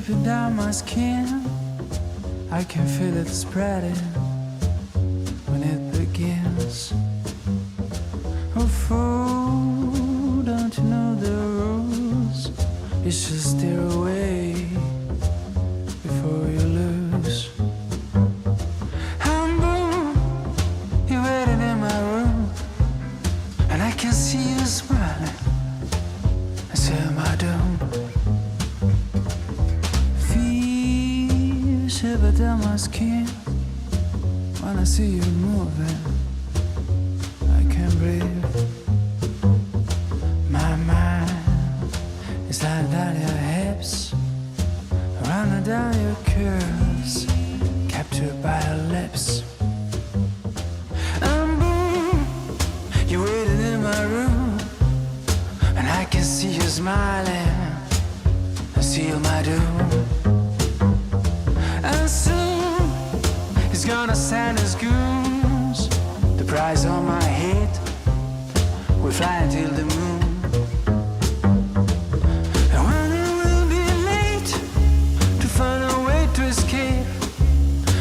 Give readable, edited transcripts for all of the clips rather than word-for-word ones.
dripping down my skin. I can feel it spreading when it begins. Oh, fool, don't you know the rules? You should steer away before you lose. And boom, you're waiting in my room, and I can see you smiling. I seal my doom. Feel shiver down my skin when I see you moving. I can't breathe. My mind is sliding down your hips, running down your curves, captured by your lips. And boom, you're waiting in my room, and I can see you smiling. I seal my doom. And soon he's gonna send his goons. The price on my head, we're flying till the moon. And when it will be late to find a way to escape,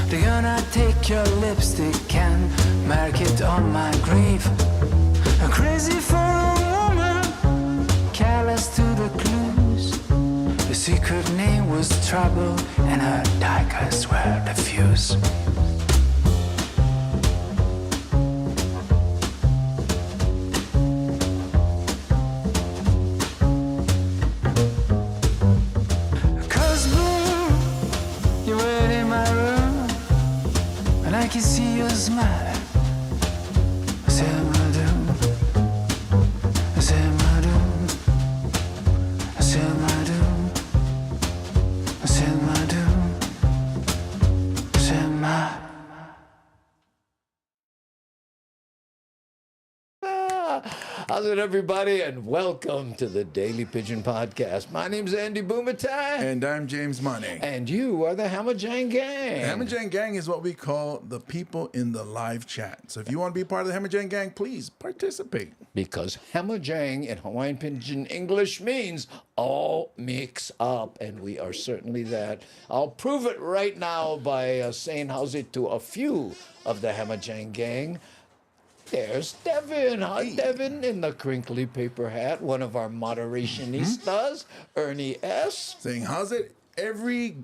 they're gonna take your lipstick and mark it on my grave. I'm crazy for a woman, callous to the clues. The secret name was Trouble, and her daggers were the fuse. Cause boom, you're waiting in my room, and I can see you smiling. I said my doom, I said my doom, I said my doom, I said my doom, I said my. How's it, everybody? And welcome to the Daily Pidgin Podcast. My name's Andy Bumatai. And I'm James Money. And you are the Hamajang Gang. The Hamajang Gang is what we call the people in the live chat. So if you want to be part of the Hamajang Gang, please participate. Because Hamajang in Hawaiian Pidgin English means all mix up. And we are certainly that. I'll prove it right now by saying how's it to a few of the Hamajang Gang. There's Devin. Hi, Devin, in the crinkly paper hat. One of our moderationistas, Ernie S. Saying, how's it? Every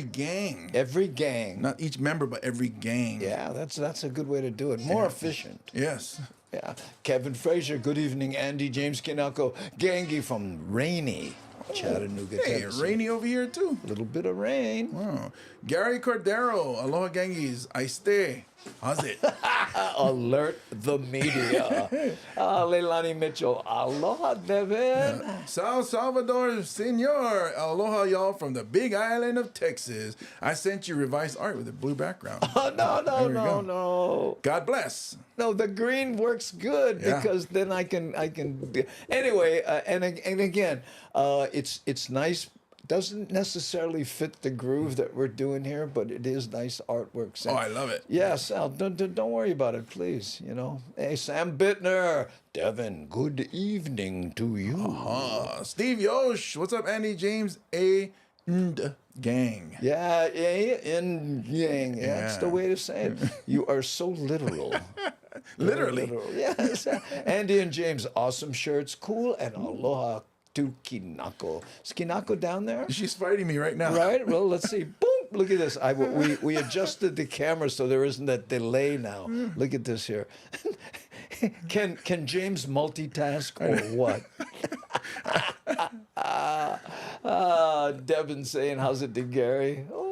gang. Every gang. Not each member, but every gang. Yeah, that's a good way to do it. More efficient. Yes. Yeah. Kevin Frazier, good evening. Andy, James Kinako, Gangi from rainy Chattanooga, Hey, Tennessee. rainy over here too. A little bit of rain. Wow. Gary Cordero, aloha gangis. I stay. How's it? Alert the media. Leilani Mitchell, aloha, Devin. San Salvador Senor, aloha y'all from the big island of Texas. I sent you revised art with a blue background. Oh, no. God bless. No, the green works good because then I can. Anyway, and again, it's nice. Doesn't necessarily fit the groove that we're doing here, but it is nice artwork. Oh, I love it. Yes, Sal, don't worry about it, please. You know, hey, Sam Bittner, Devin, good evening to you. Steve Yosh, what's up, Andy, James, and gang. Yeah, in yang. Yeah, that's the way to say it. You are so literal. Literally. Literal. Yes. Andy and James, awesome shirts, cool, and aloha to Kinako. Is Kinako down there? She's fighting me right now. Right? Well, let's see. Boom! Look at this. We adjusted the camera so there isn't that delay now. Look at this here. Can James multitask or what? Devin saying, how's it to Gary? Oh.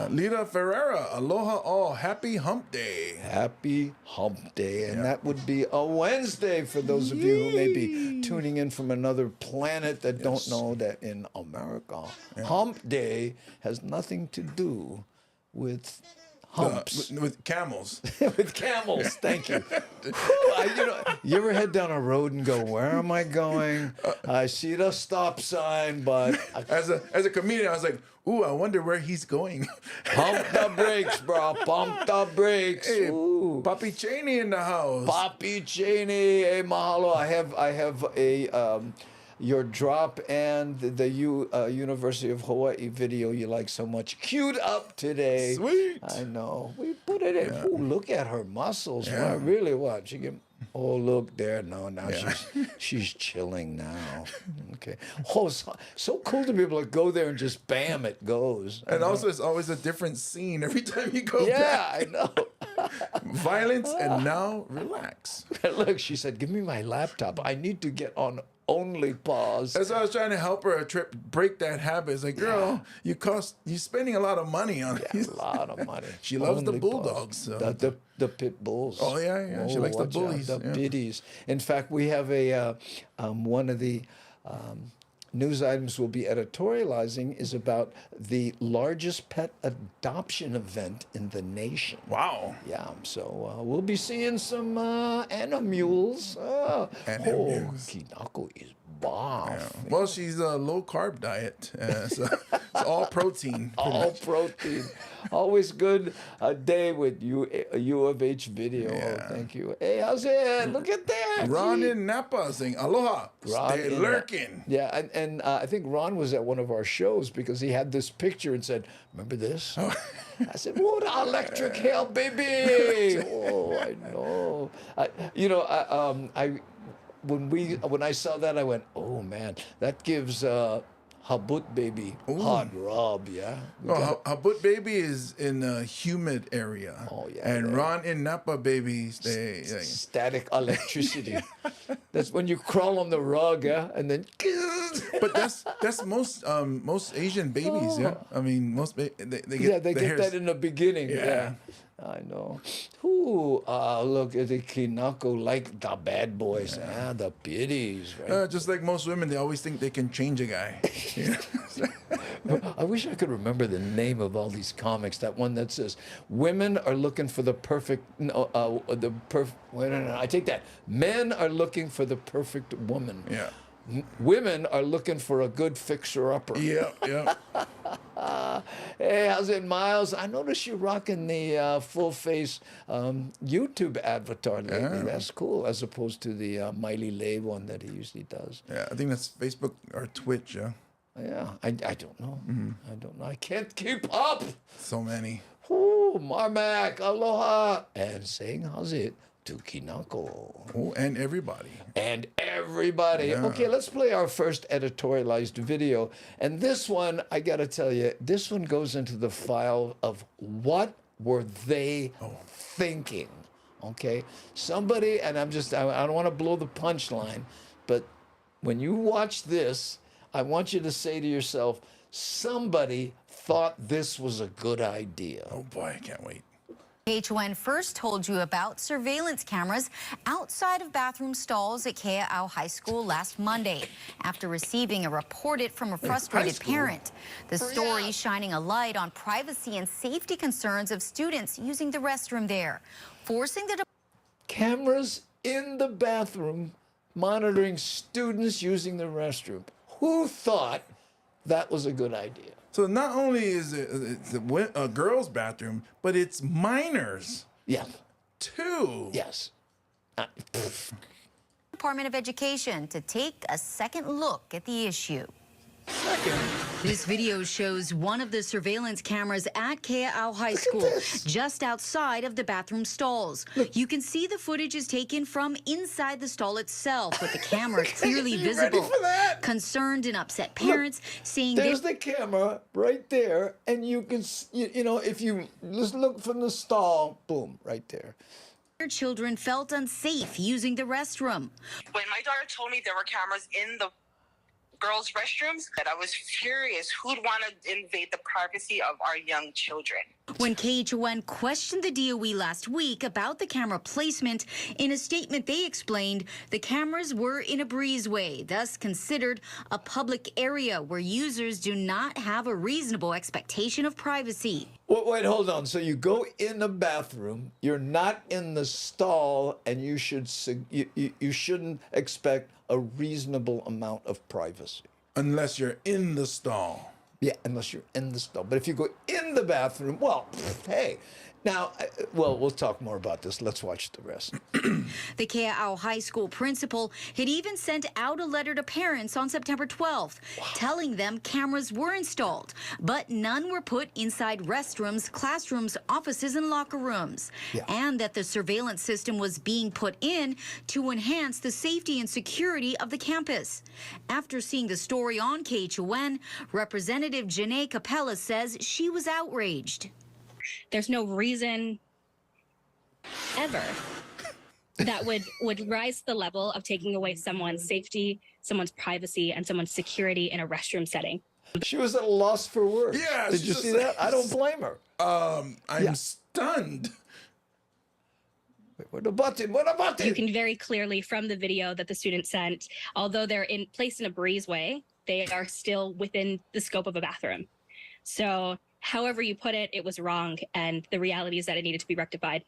Lita Ferreira, aloha all. Happy hump day. Happy hump day. And that would be a Wednesday for those of you who may be tuning in from another planet that don't know that in America, hump day has nothing to do with humps. With camels. With camels, thank you. You ever head down a road and go, where am I going? I see the stop sign, but... As a comedian, I was like, ooh, I wonder where he's going. Pump the brakes, bro. Pump the brakes. Hey, Ooh. Poppy Cheney in the house. Poppy Cheney. Hey, mahalo. I have your drop and the University of Hawaii video you like so much queued up today. Sweet. I know. We put it in. Ooh, look at her muscles. Yeah. Wow, really what? She can. Oh, look there. No, now Yeah. she's chilling now. Okay. Oh, so cool to be able to go there and just bam, it goes. And also, it's always a different scene every time you go Yeah, back. I know. Violence and now relax. Look, she said, give me my laptop. I need to get on only pause. That's why I was trying to help her break that habit. It's like, girl, you spending a lot of money on A lot of money. She loves the Only bulldogs. pause. So. The pit bulls. Oh, yeah. She likes the watch out, bullies. The Yeah. biddies. In fact, we have one of the news items we'll be editorializing is about the largest pet adoption event in the nation. Wow. Yeah, so we'll be seeing some animals. Animals. Kinako is bomb. Yeah. Well, she's a low carb diet, so it's all protein. All protein. Always good day with U of H video. Yeah. Oh, thank you. Hey, how's it? Look at that. Ron Gee. in Napa saying aloha. Ron Stay in lurking. Yeah, and I think Ron was at one of our shows because he had this picture and said, "Remember this?" I said, "What electric hell, baby!" Oh, I know. When I saw that, I went, "Oh man, that gives Habut baby hard rub." Yeah. We got- Habut baby is in a humid area. Oh, yeah, And yeah. Ron in Napa baby stay. Static electricity. That's when you crawl on the rug, yeah, and then. But that's most Asian babies, yeah. I mean, they get Yeah, they the get hairs. that in the beginning. Yeah. Yeah. I know. Ooh, look at the Kinako, like the bad boys. Ah, the biddies, right? Just like most women, they always think they can change a guy. You know? I wish I could remember the name of all these comics. That one that says, "Women are looking for the perfect." Wait, no, I take that. Men are looking for the perfect woman. Yeah. Women are looking for a good fixer-upper. Yeah. Hey, how's it, Miles? I noticed you're rocking the full-face YouTube avatar lately. Yeah. That's cool, as opposed to the Miley Lay one that he usually does. Yeah, I think that's Facebook or Twitch, yeah. Yeah, I don't know. I don't know. I can't keep up. So many. Ooh, Marmac, aloha, and saying how's it to Kinako. Oh, and everybody. And everybody. Yeah. Okay, let's play our first editorialized video. And this one, I got to tell you, this one goes into the file of what were they thinking? Okay, somebody, and I don't want to blow the punchline, but when you watch this, I want you to say to yourself, somebody thought this was a good idea. Oh boy, I can't wait. HON first told you about surveillance cameras outside of bathroom stalls at Kea'au High School last Monday after receiving a report from a frustrated parent. The story shining a light on privacy and safety concerns of students using the restroom there, forcing the Cameras in the bathroom monitoring students using the restroom. Who thought that was a good idea? So not only is it a girls' bathroom, but it's minors Yeah. too. Yes. Department of Education to take a second look at the issue. This video shows one of the surveillance cameras at Kea'au High School, just outside of the bathroom stalls. You can see the footage is taken from inside the stall itself, with the camera clearly visible. for that? Concerned and upset parents saying There's the camera right there, and you can, if you just look from the stall, boom, right there. their children felt unsafe using the restroom. When my daughter told me there were cameras in the girls' restrooms, that I was furious. Who'd want to invade the privacy of our young children? When KHON questioned the DOE last week about the camera placement, in a statement they explained the cameras were in a breezeway, thus considered a public area where users do not have a reasonable expectation of privacy. Wait, hold on. So you go in the bathroom, you're not in the stall, and you shouldn't expect a reasonable amount of privacy. Unless you're in the stall. Yeah, unless you're in the stall. But if you go in the bathroom, well, hey. Now, well, we'll talk more about this. Let's watch the rest. The Kea'au High School principal had even sent out a letter to parents on September 12th, telling them cameras were installed, but none were put inside restrooms, classrooms, offices, and locker rooms, and that the surveillance system was being put in to enhance the safety and security of the campus. After seeing the story on KHON, Representative Janae Capella says she was outraged. There's no reason ever that would rise to the level of taking away someone's safety, someone's privacy, and someone's security in a restroom setting. She was at a loss for words. Yeah, Did you see that? I don't blame her. I'm stunned. Wait, what about it? What about You it? can very clearly from the video that the student sent, although they're placed in a breezeway, they are still within the scope of a bathroom. So however you put it, it was wrong, and the reality is that it needed to be rectified.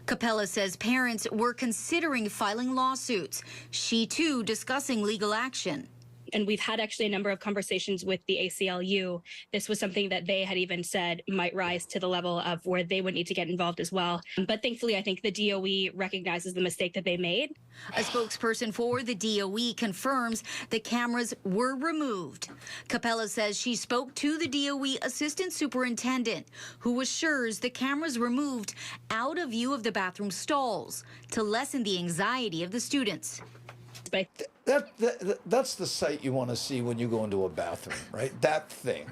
Capella says parents were considering filing lawsuits. She, too, discussing legal action. And we've had actually a number of conversations with the ACLU. This was something that they had even said might rise to the level of where they would need to get involved as well. But thankfully, I think the DOE recognizes the mistake that they made. A spokesperson for the DOE confirms the cameras were removed. Capella says she spoke to the DOE assistant superintendent, who assures the cameras were moved out of view of the bathroom stalls to lessen the anxiety of the students. But That's the sight you want to see when you go into a bathroom, right? That thing.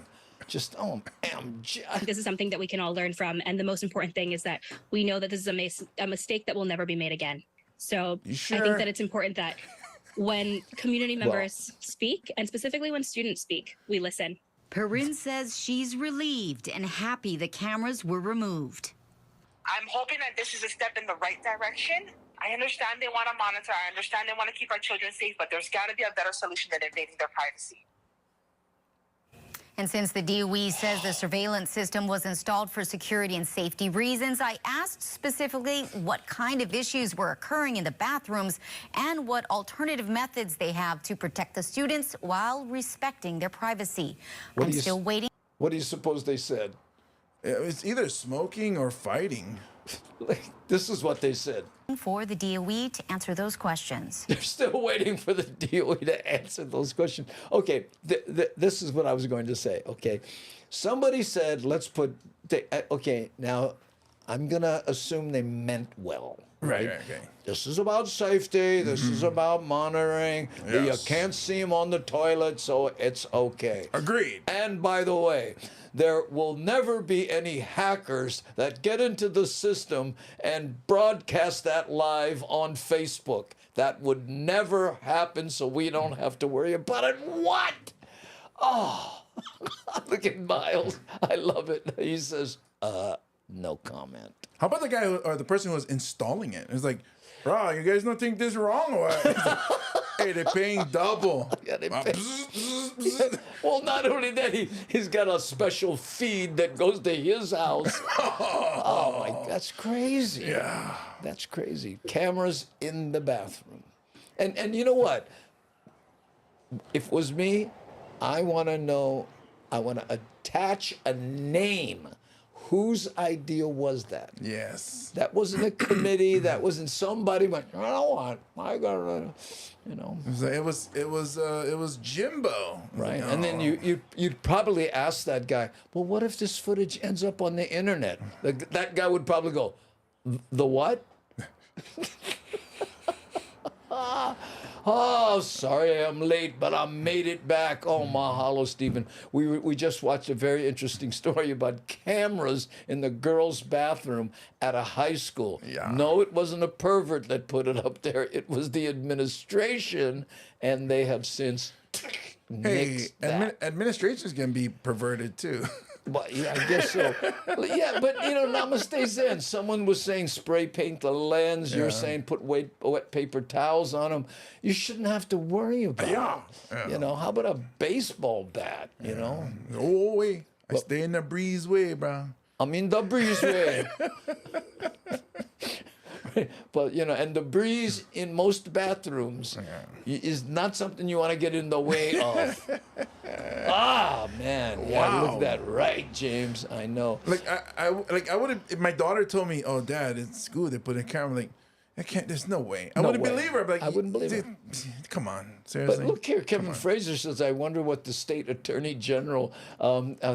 Just, oh, MG. this is something that we can all learn from. And the most important thing is that we know that this is a mistake that will never be made again. So You sure? I think that it's important that when community members speak, and specifically when students speak, we listen. Perrin says she's relieved and happy the cameras were removed. I'm hoping that this is a step in the right direction. I understand they want to monitor. I understand they want to keep our children safe, but there's got to be a better solution than invading their privacy. And since the DOE says the surveillance system was installed for security and safety reasons, I asked specifically what kind of issues were occurring in the bathrooms and what alternative methods they have to protect the students while respecting their privacy. I'm still waiting. What do you suppose they said? It's either smoking or fighting. This is what they said. For the DOE to answer those questions. They're still waiting for the DOE to answer those questions. Okay, this is what I was going to say. Okay, somebody said, let's put, okay, now I'm going to assume they meant well. Right. Okay. This is about safety. This is about monitoring. You Yes. can't see them on the toilet, so it's okay. Agreed. And by the way, there will never be any hackers that get into the system and broadcast that live on Facebook. That would never happen, so we don't have to worry about it. What? Oh, look at Miles. I love it. He says, no comment. How about the guy or the person who was installing it? It's like, bro, you guys don't think this wrong or what? Hey, they're paying double. Yeah, they pay. Well, not only that, he's got a special feed that goes to his house. Oh my, that's crazy. Yeah. That's crazy. Cameras in the bathroom. And you know what? If it was me, I want to know, I want to attach a name. Whose idea was that? Yes. That wasn't a committee. That wasn't somebody went, I don't want, I gotta, you know. It was Jimbo. Right. No. And then you'd probably ask that guy, well, what if this footage ends up on the internet? That guy would probably go, the what? Oh, sorry I'm late, but I made it back. Oh, mahalo, Stephen. We just watched a very interesting story about cameras in the girls' bathroom at a high school. Yeah. No, it wasn't a pervert that put it up there. It was the administration, and they have since Hey, nixed that. administrations can be perverted too. Well, yeah, I guess so. Yeah, but you know, namaste zen. Someone was saying spray paint the lens. You're saying put wet paper towels on them. You shouldn't have to worry about it. You know, how about a baseball bat? You know, Oh, wait. I stay in the breezeway, bro. I'm in the breezeway. But and the breeze in most bathrooms is not something you want to get in the way of. Ah, man. Yeah, Wow. look that right, James. I know. Like I would have, if my daughter told me, "Oh, Dad, it's school they put a camera," like I can't. There's no way. I No wouldn't way. believe her. Like I wouldn't believe her. Come on, But seriously. look here, Kevin Fraser says, I wonder what the state attorney general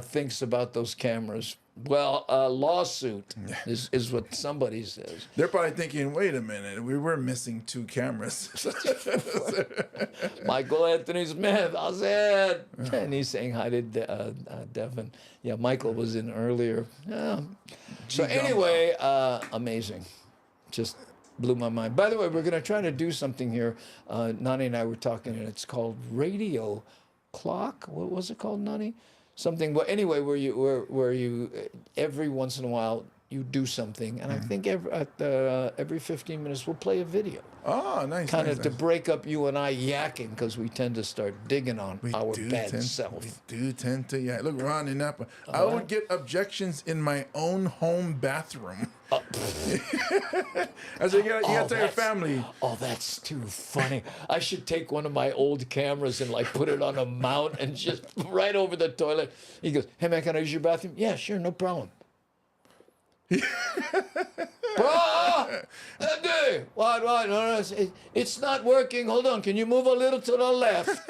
thinks about those cameras. Well, lawsuit is what somebody says. They're probably thinking, "Wait a minute, we were missing 2 cameras." Michael Anthony Smith, how's it? And he's saying hi to Devin. Yeah, Michael was in earlier. Yeah. So anyway, amazing. Just blew my mind. By the way, we're going to try to do something here. Nani and I were talking, and it's called Radio Clock. What was it called, Nani? Something. Well, anyway, where you every once in a while you do something, and I think every 15 minutes we'll play a video. Oh, nice. Kind nice, of to nice. break up you and I yakking because we tend to start digging on our bad We self. do tend to, yeah. Look, Ron in Napa. I would get objections in my own home bathroom. I said, you gotta tell your family. Oh, that's too funny. I should take one of my old cameras and like put it on a mount and just right over the toilet. He goes, "Hey man, can I use your bathroom?" "Yeah, sure, no problem." What? No, it's not working. Hold on. Can you move a little to the left?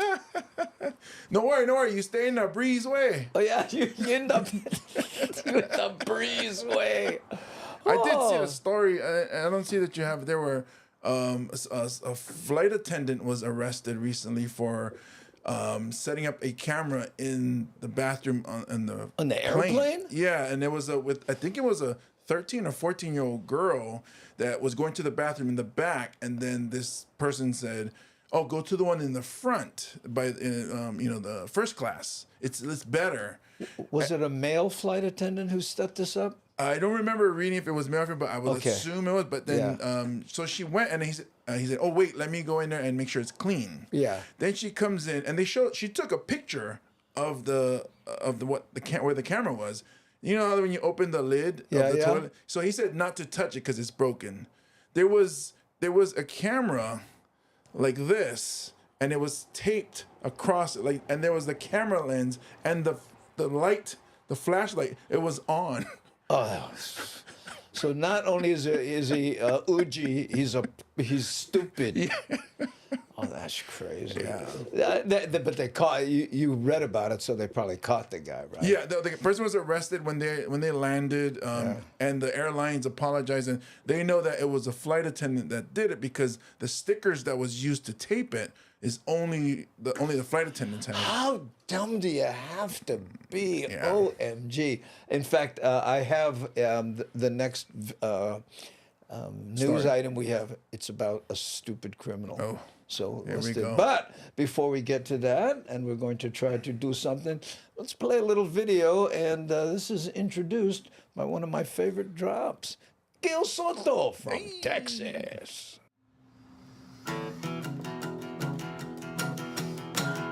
No worry. You stay in the breezeway. Oh yeah, you end up with the breezeway. I did see a story. I don't see that you have. There were a flight attendant was arrested recently for setting up a camera in the bathroom on the plane. airplane. Yeah, and there was I think it was a 13 or 14-year-old girl that was going to the bathroom in the back, and then this person said, "Oh, go to the one in the front by the first class. It's better." Was it a male flight attendant who set this up? I don't remember reading if it was male or female, but I would assume it was. But then, so she went, and he said, "Oh wait, let me go in there and make sure it's clean." Yeah. Then she comes in, and she took a picture of where the camera was. You know how when you open the lid of the toilet? So he said not to touch it because it's broken. There was a camera like this, and it was taped across it, and there was the camera lens and the light, the flashlight. It was on. Oh, so not only is he Uji, he's stupid. Yeah. Oh, that's crazy. Yeah. But they caught you. Read about it, so they probably caught the guy, right? Yeah, the person was arrested when they landed, and the airlines apologized, and they know that it was a flight attendant that did it because the stickers that was used to tape it is only the flight attendants have. How dumb do you have to be? Yeah. OMG. In fact, I have the next news item we have. It's about a stupid criminal. Oh. So Here we go. But before we get to that, and we're going to try to do something, let's play a little video. And this is introduced by one of my favorite drops, Gil Soto from Texas.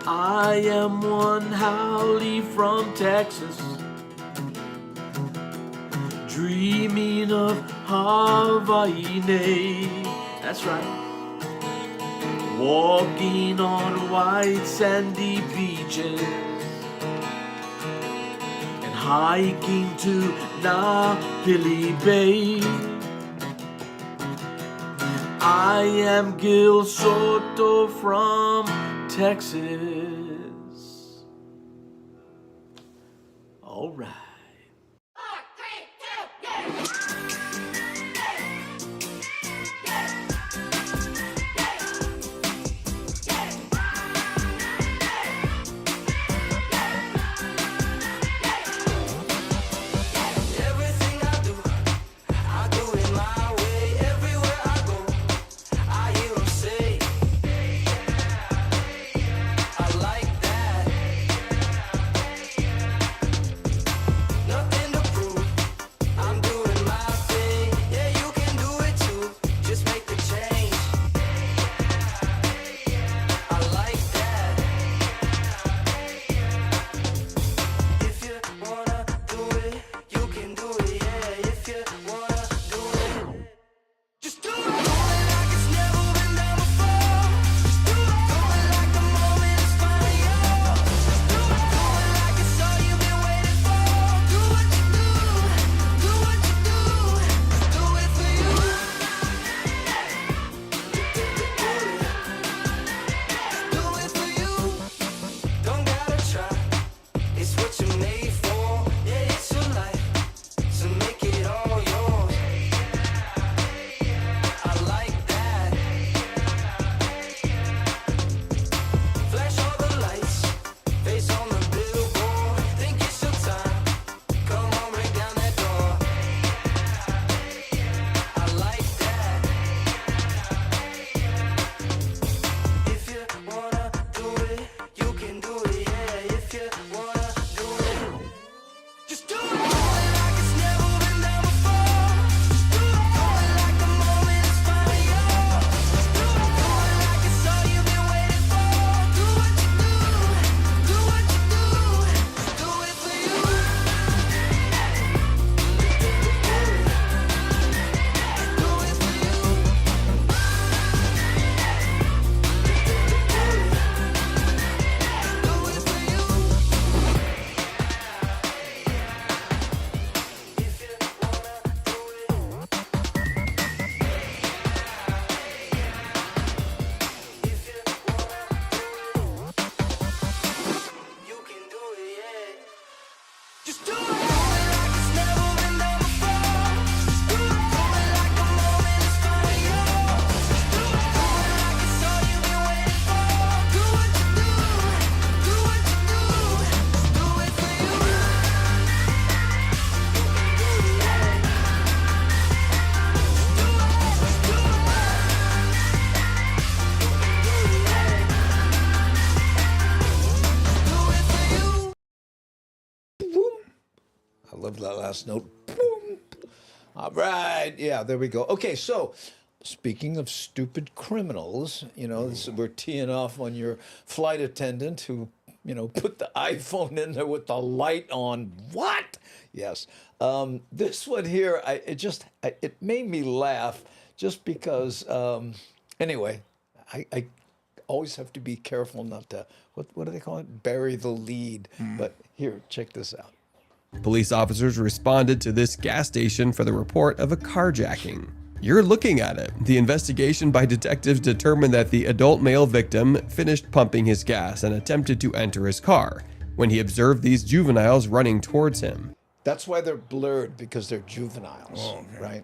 I am one haole from Texas, dreaming of Hawai'i. That's right. Walking on white sandy beaches and hiking to Napili Bay. I am Gil Soto from Texas. All right. Everything I do it my way. Everywhere I go, I hear 'em say, I like that. love that last note. Boom. All right. Yeah, there we go. Okay, so speaking of stupid criminals, we're teeing off on your flight attendant who, put the iPhone in there with the light on. What? Yes. This one here, it made me laugh just because, anyway, I always have to be careful not to, what do they call it? Bury the lead. But here, check this out. Police officers responded to this gas station for the report of a carjacking. You're looking at it. The investigation by detectives determined that the adult male victim finished pumping his gas and attempted to enter his car when he observed these juveniles running towards him. That's why they're blurred, because they're juveniles, right?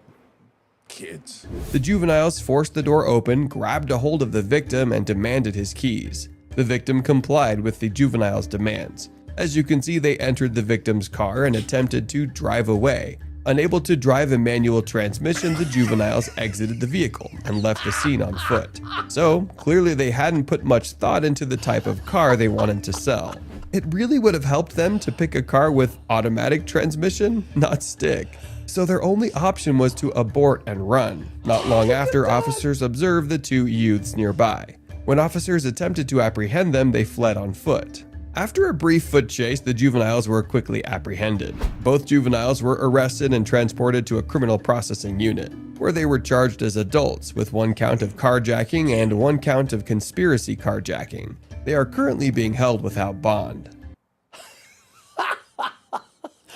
Kids. The juveniles forced the door open, grabbed a hold of the victim, and demanded his keys. The victim complied with the juveniles' demands. As you can see, they entered the victim's car and attempted to drive away. Unable to drive a manual transmission, the juveniles exited the vehicle and left the scene on foot. So, clearly they hadn't put much thought into the type of car they wanted to sell. It really would have helped them to pick a car with automatic transmission, not stick. So their only option was to abort and run. Not long after, officers observed the two youths nearby. When officers attempted to apprehend them, they fled on foot. After a brief foot chase, the juveniles were quickly apprehended. Both juveniles were arrested and transported to a criminal processing unit, where they were charged as adults with 1 count of carjacking and 1 count of conspiracy carjacking. They are currently being held without bond.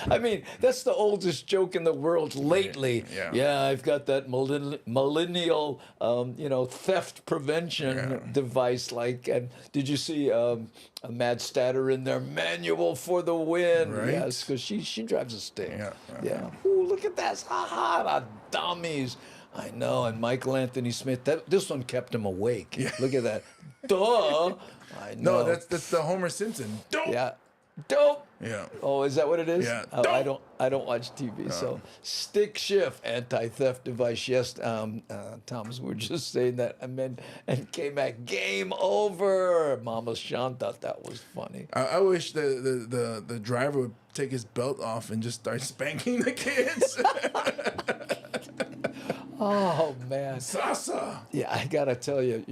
I mean, that's the oldest joke in the world lately. Yeah. I've got that millennial, theft prevention device. And did you see a Mad Statter in there? Manual for the win. Right. Yes, because she drives a stick. Yeah. Ooh, look at that. Ha ha, the dummies. I know. And Michael Anthony Smith, this one kept him awake. Yeah. Look at that. Duh. I know. No, that's the Homer Simpson. Dope. Yeah. Dope. Yeah. Oh, is that what it is? Yeah. Oh, I don't watch TV. So stick shift anti-theft device. Yes, Thomas, we were just saying that. And came back. Game over. Mama Sean thought that was funny. I wish the driver would take his belt off and just start spanking the kids. Oh man. Sasa. Yeah, I gotta tell you,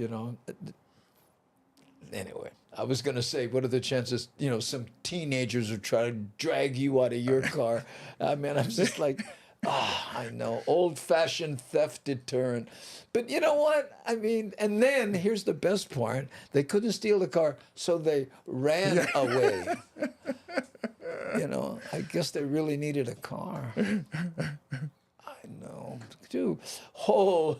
Anyway, I was gonna say, what are the chances, some teenagers are trying to drag you out of your car? I mean, I'm just like, I know, old-fashioned theft deterrent. But you know what? I mean, and then here's the best part: they couldn't steal the car, so they ran away. I guess they really needed a car. I know, too. Oh,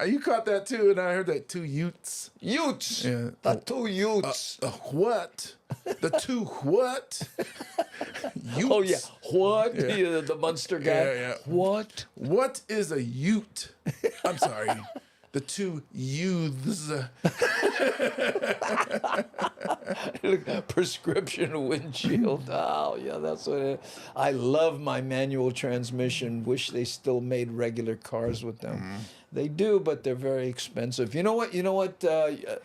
you caught that too, and I heard that 2 Utes. Utes. Yeah. The 2 Utes. What? The 2 what? Utes. Oh yeah, what? Yeah. The Munster guy. Yeah. What? What is a Ute? I'm sorry. The 2 youths. Prescription windshield. Oh, yeah, that's what it is. I love my manual transmission. Wish they still made regular cars with them. They do, but they're very expensive. You know what?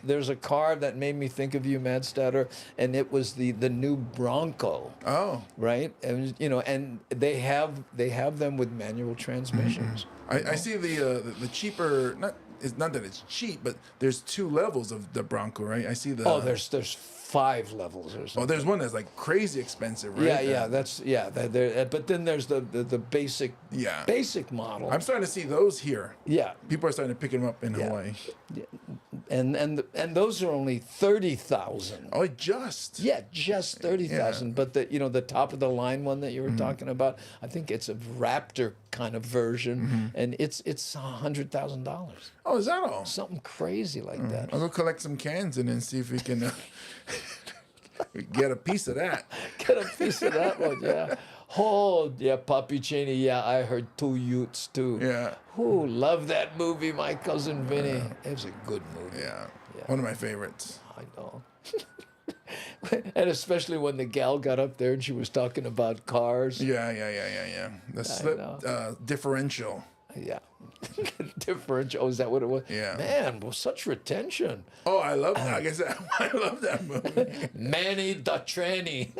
There's a car that made me think of you, Mad Statter, and it was the new Bronco. Oh. Right? And and they have them with manual transmissions. I see the cheaper. It's not that it's cheap, but there's 2 levels of the Bronco, right? I see the. Oh, there's 5 levels or something. Oh, there's one that's like crazy expensive, right? Yeah. But then there's the basic. Yeah. Basic model. I'm starting to see those here. Yeah. People are starting to pick them up in Hawaii. Yeah. And those are only 30,000. Oh, just. Yeah, just 30,000. Yeah. But the top of the line one that you were talking about, I think it's a Raptor kind of version, and it's $100,000. Oh, is that all? Something crazy like that. I'll go collect some cans and then see if we can get a piece of that. Get a piece of that one, yeah. Oh, yeah, Papi Cheney, yeah, I heard 2 Utes too. Yeah. Who love that movie, my cousin Vinny. It was a good movie. Yeah. One of my favorites. I know. And especially when the gal got up there and she was talking about cars. Yeah. The slip differential. Yeah. Differential. Oh, is that what it was? Yeah. Man, well, such retention. Oh, I love that. I guess I love that movie. Manny the Tranny.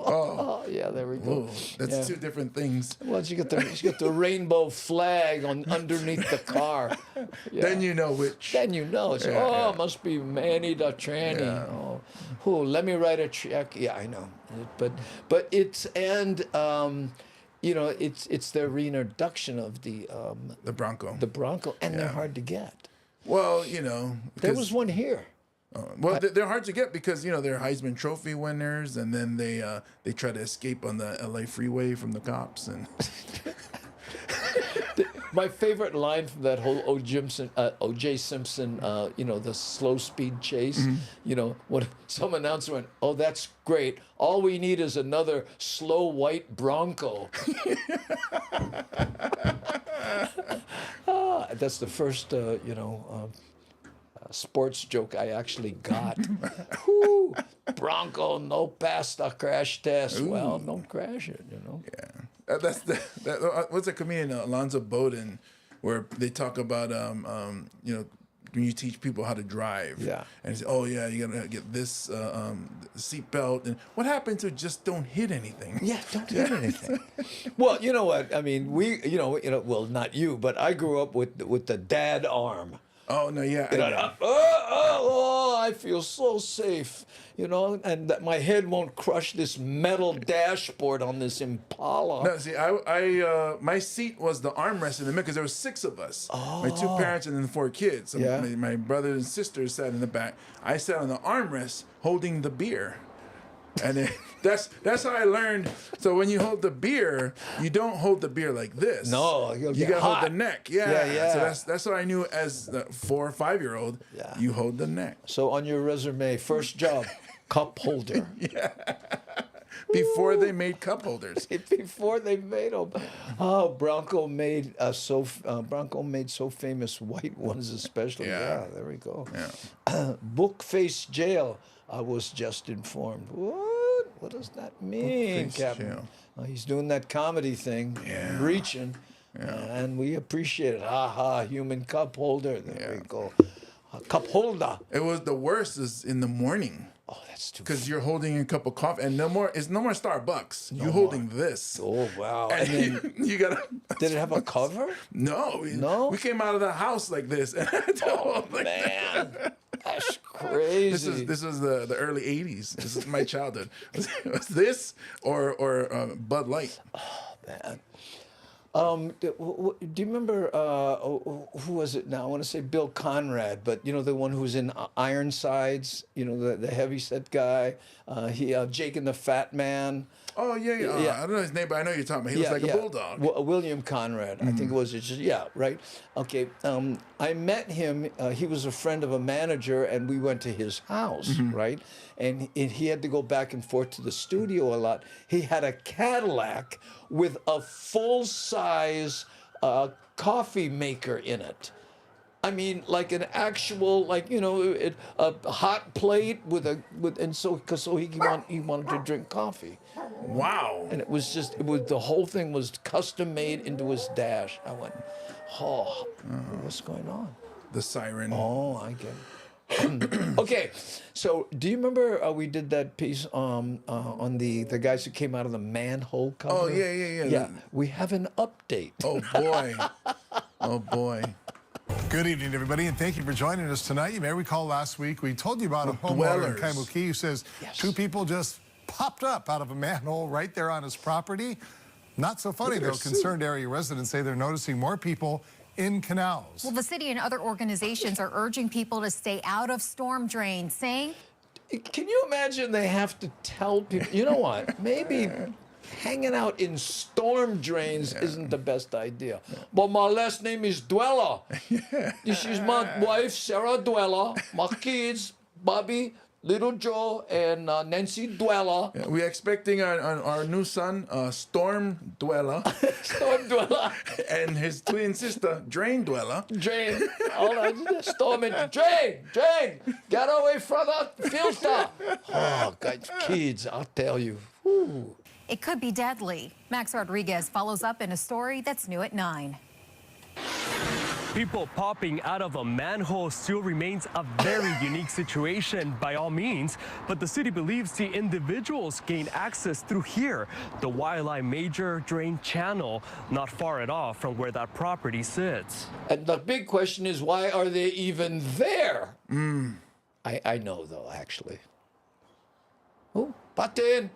Oh, yeah, there we go. Ooh, that's two different things. Well, you got the rainbow flag on underneath the car. Yeah. Then you know which. Then you know. It's, it must be Manny the tranny. Yeah. Oh, let me write a check. Yeah, I know. But it's you know, it's the reintroduction of the Bronco. The Bronco, and they're hard to get. Well, you know, There was one here. well, they're hard to get because you know they're Heisman Trophy winners, and then they try to escape on the LA freeway from the cops. And My favorite line from that whole O.J. Simpson, you know, the slow speed chase. You know, when some announcer went, "Oh, that's great. All we need is another slow white Bronco." That's the first, you know, sports joke I actually got. Whew, Bronco, no pass the crash test. Ooh. Well, don't crash it, you know. Yeah, what's a comedian, Alonzo Bowden, where they talk about you know, when you teach people how to drive. Yeah. And say, oh yeah, you gotta get this seatbelt. And what happened to just don't hit anything? Yeah, don't hit anything. Well, you know what? I mean, you know, well, not you, but I grew up with the dad arm. Oh no, yeah. You know, I feel so safe, you know, and that my head won't crush this metal dashboard on this Impala. No, see, I my seat was the armrest in the middle because there were 6 of us. My 2 parents and then 4 kids. So Yeah. my brothers and sisters sat in the back. I sat on the armrest holding the beer. And then that's how I learnd. So when you hold the beer, you don't hold the beer like this. No, you'll you get gotta hold hot. the neck. Yeah, Yeah. So that's what I knew as the 4 or 5-year-old. Yeah. You hold the neck. So on your resume, first job, cup holder. Before they made cup holders. Before they made them. Oh, Bronco made so famous white ones especially. Yeah. Yeah, there we go. Yeah. Bookface jail. I was just informed. What? What does that mean, Bookface Captain? jail. He's doing that comedy thing, reaching, and we appreciate it. Ha, human cup holder. There we go. Cup holder. It was the worst is in the morning. Oh, that's too. Because you're holding a cup of coffee, and it's no more Starbucks. You're holding this. Oh wow! And And then, you gotta. did it have a cover? No. No? We came out of the house like this. Oh man, that's crazy. This was the early '80s. This is my childhood. Was this or Bud Light? Man. Do you remember who was it now? I want to say Bill Conrad, but you know the one who was in Ironsides. You know the heavyset guy. Jake and the Fat Man. Oh yeah. I don't know his name, but I know you're talking about. He was like a bulldog. William Conrad, I think it was. It's just, right. Okay. I met him. He was a friend of a manager, and we went to his house, right? And he had to go back and forth to the studio a lot. He had a Cadillac with a full-size coffee maker in it. I mean, like an actual, like, you know, a hot plate so he wanted to drink coffee. Wow. And it was the whole thing was custom made into his dash. I went, what's going on? The siren. Oh, I get it. Okay, so do you remember we did that piece on the guys who came out of the manhole cover? Oh yeah. Yeah, we have an update. Oh boy. Oh boy. Good evening, everybody, and thank you for joining us tonight. You may recall last week we told you about a homeowner in dwellers. Kaimuki who says 2 people just popped up out of a manhole right there on his property. Not so funny, though. Concerned area residents say they're noticing more people in canals. Well, the city and other organizations are urging people to stay out of storm drains, saying... Can you imagine they have to tell people, you know what, maybe hanging out in storm drains isn't the best idea. But my last name is Dweller. This is my wife, Sarah Dweller, my kids, Bobby, Little Joe, and Nancy Dweller. Yeah, we're expecting our new son, Storm Dweller, Storm Dweller. and his twin sister, Drain Dweller. Drain. All right, storm it. Drain. Get away from the filter. Oh, guys, kids, I'll tell you. Whew. It could be deadly. Max Rodriguez follows up in a story that's new at 9. People popping out of a manhole still remains a very unique situation by all means, but the city believes the individuals gained access through here, the Waialae major drain channel, not far at all from where that property sits. And the big question is, why are they even there? I know, though, actually. Oh, Patin.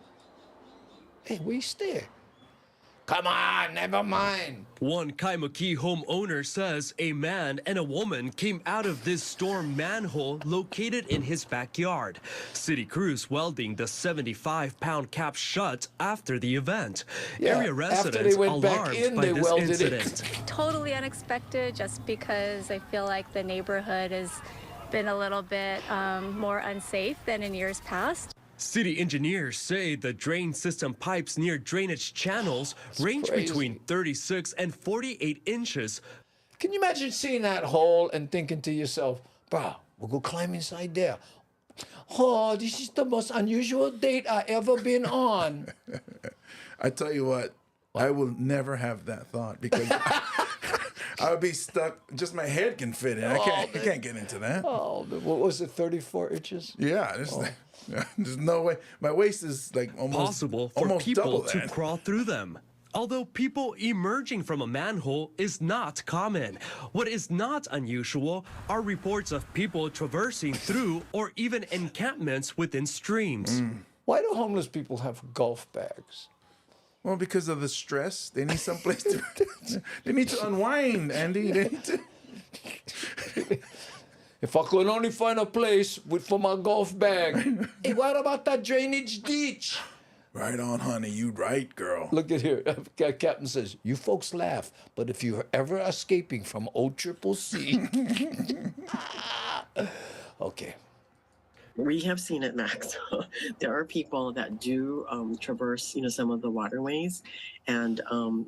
Hey, where you stay? Come on, never mind. One Kaimuki homeowner says a man and a woman came out of this storm manhole located in his backyard. City crews welding the 75-pound cap shut after the event. Yeah, Area after residents they went back alarmed in, by they this welded incident. Totally unexpected, just because I feel like the neighborhood has been a little bit more unsafe than in years past. City engineers say the drain system pipes near drainage channels range crazy. between 36 and 48 inches. Can you imagine seeing that hole and thinking to yourself, bro, we'll go climb inside there. Oh, this is the most unusual date I ever been on. I tell you what, I will never have that thought because I would be stuck. Just my head can fit in. I can't get into that. Oh, what was it, 34 inches? Yeah, there's no way. My waist is like almost Possible for almost people double to that. crawl through them. Although people emerging from a manhole is not common. What is not unusual are reports of people traversing through or even encampments within streams. Why do homeless people have golf bags? Well, because of the stress, they need someplace to. They need to unwind, Andy. They need to. If I could only find a place for my golf bag. Hey, what about that drainage ditch? Right on, honey. You right, girl. Look at here. Captain says, you folks laugh, but if you're ever escaping from OCCC. Okay. We have seen it, Max. There are people that do traverse, some of the waterways, and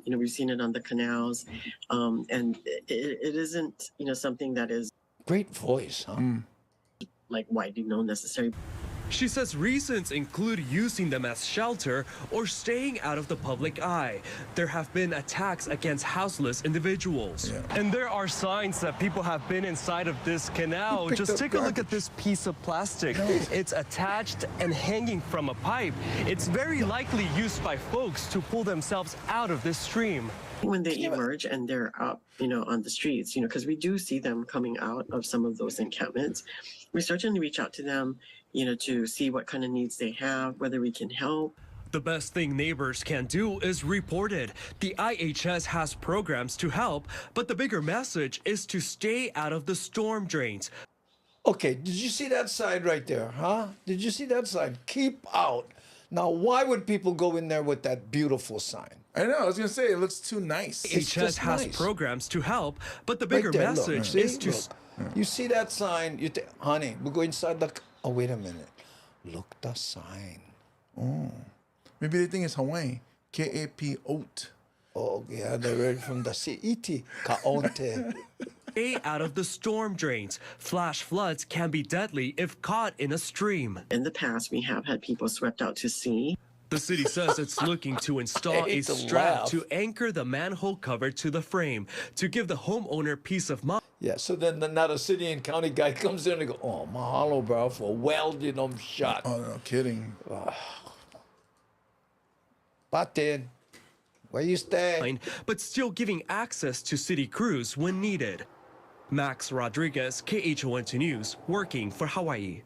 we've seen it on the canals, and it isn't, something that is great voice, huh? Like widely known necessarily. She says reasons include using them as shelter or staying out of the public eye. There have been attacks against houseless individuals. Yeah. And there are signs that people have been inside of this canal. Just take a look at this piece of plastic. It's attached and hanging from a pipe. It's very likely used by folks to pull themselves out of this stream. When they emerge and they're up, on the streets, because we do see them coming out of some of those encampments, we certainly reach out to them, to see what kind of needs they have, whether we can help. The best thing neighbors can do is report it. The IHS has programs to help, but the bigger message is to stay out of the storm drains. Okay, did you see that sign right there, huh? Did you see that sign? Keep out. Now, why would people go in there with that beautiful sign? I know. I was gonna say it looks too nice. IHS has nice. programs to help, but the bigger Right there, look. message See? is to. Look. You see that sign? Honey, we'll go inside the. Oh, wait a minute. Look the sign. Oh, maybe they think it's Hawaii. K-A-P oat. Oh yeah, they read from the Si'iti Kaonte. Stay out of the storm drains. Flash floods can be deadly if caught in a stream. In the past, we have had people swept out to sea. The city says it's looking to install a strap laugh. to anchor the manhole cover to the frame to give the homeowner peace of mind. Yeah, so then now the city and county guy comes in and go, oh, mahalo, bro, for welding them shut. Oh, no kidding. Patin, where you stay? But still giving access to city crews when needed. Max Rodriguez, KHON2 News, working for Hawaii.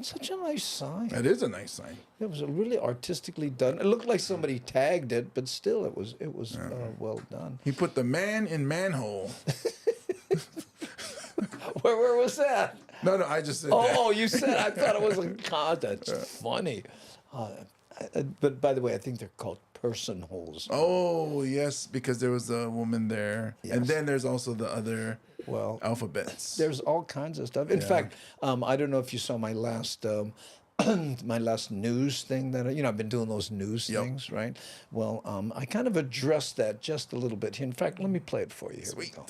Such a nice sign. That is a nice sign. It was really artistically done. It looked like somebody tagged it, but still, it was well done. He put the man in manhole. Where was that? No, I just said that. Oh, you said. I thought it was a God. That's funny. But by the way, I think they're called person holes. Oh yes, because there was a woman there, Yes. and then there's also the other alphabets. There's all kinds of stuff. In fact, I don't know if you saw my last my last news thing that I've been doing those news things, right? Well, I kind of addressed that just a little bit. In fact, let me play it for you. Here we go.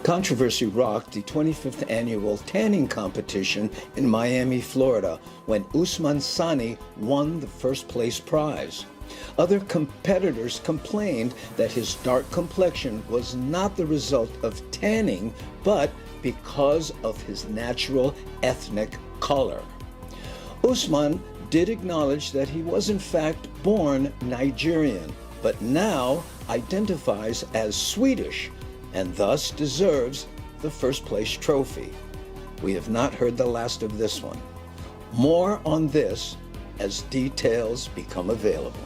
Controversy rocked the 25th annual tanning competition in Miami, Florida, when Usman Sani won the first place prize. Other competitors complained that his dark complexion was not the result of tanning, but because of his natural ethnic color. Usman did acknowledge that he was in fact born Nigerian, but now identifies as Swedish and thus deserves the first place trophy. We have not heard the last of this one. More on this as details become available.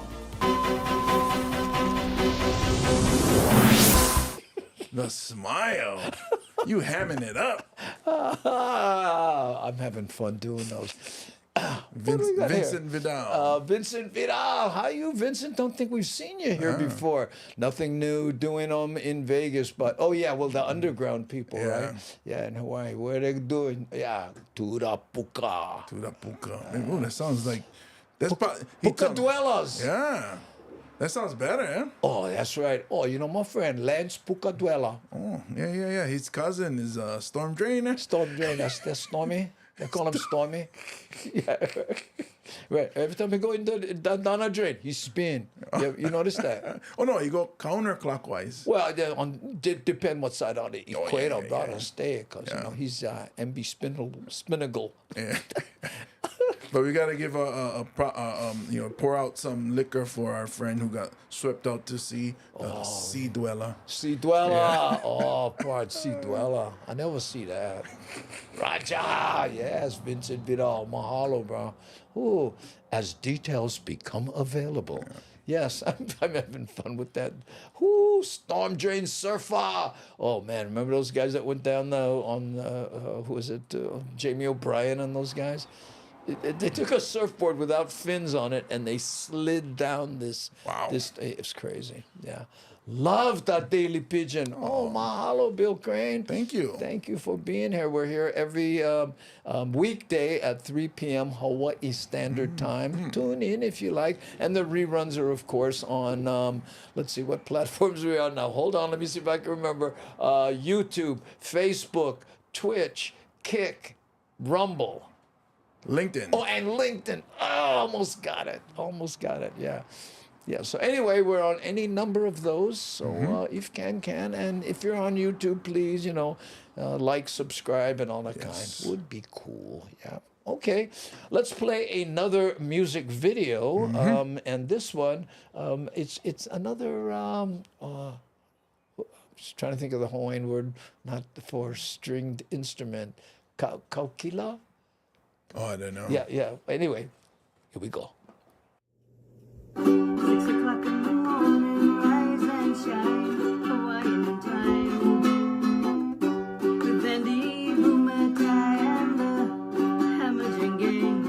The smile. You hamming it up. I'm having fun doing those. Vincent Vidal. Vincent Vidal. How are you, Vincent? Don't think we've seen you here before. Nothing new doing them in Vegas, but oh yeah, well the underground people, right? Yeah, in Hawaii. What are they doing? Yeah, Turapuka. Turapuka. Ooh, that sounds like that's probably Puka Dwellers. Yeah. That sounds better, eh? Oh, that's right. Oh, you know my friend Lance Pucaduela. Oh, yeah. His cousin is Storm Drainer. Storm Drainer. That's Stormy. They call him Stormy. Yeah. Right. Every time we go down a drain, he spin. You notice that? Oh no, you go counterclockwise. Well, depend what side on the equator, brother. Stay, because you know he's MB Spinagle. Yeah. But we gotta give pour out some liquor for our friend who got swept out to sea, Sea Dweller. Sea Dweller. Yeah. Oh, part Sea Dweller. I never see that. Raja. Yes, Vincent Vidal. Mahalo, bro. Ooh, as details become available. Yes, I'm having fun with that. Ooh, storm drain surfer. Oh man, remember those guys that went down who was it? Jamie O'Brien and those guys. They took a surfboard without fins on it and they slid down this. Wow. It's crazy. Yeah. Love that Daily Pigeon. Oh, mahalo, Bill Crane. Thank you. Thank you for being here. We're here every weekday at 3 p.m. Hawaii Standard Time. Tune in if you like. And the reruns are, of course, on, let's see, what platforms we're on now. Hold on, let me see if I can remember. YouTube, Facebook, Twitch, Kick, Rumble. LinkedIn. Oh, and LinkedIn. Oh, almost got it. Yeah. Yeah. So anyway, we're on any number of those. So if can. And if you're on YouTube, please, like, subscribe, and all that kind. Would be cool. Yeah. Okay. Let's play another music video. And this one, it's another. Just trying to think of the Hawaiian word, not for stringed instrument. Kaukila. Oh, I don't know. Yeah. Anyway, here we go. 6 o'clock in the morning, rise and shine, Hawaiian time. With Andy, Bumatai, and the Hammerjing gang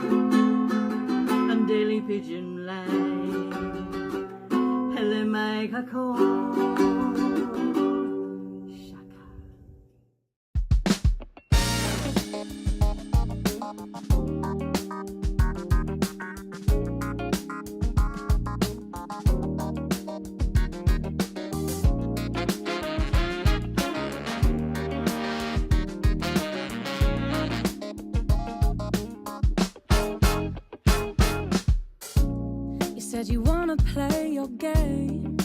on Daily Pigeon Line. Hele mai kako. Said you wanna play your game.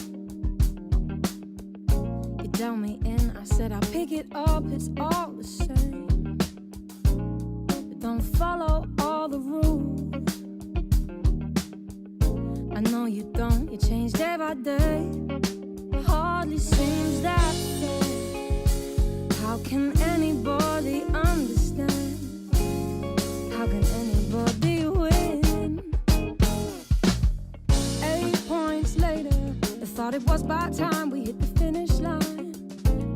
You dealt me in, I said I'll pick it up, it's all the same. But don't follow all the rules. I know you don't, you change day by day. Hardly seems that fair. How can anybody understand? How can anybody win? 8 points later, I thought it was about time we hit the finish line.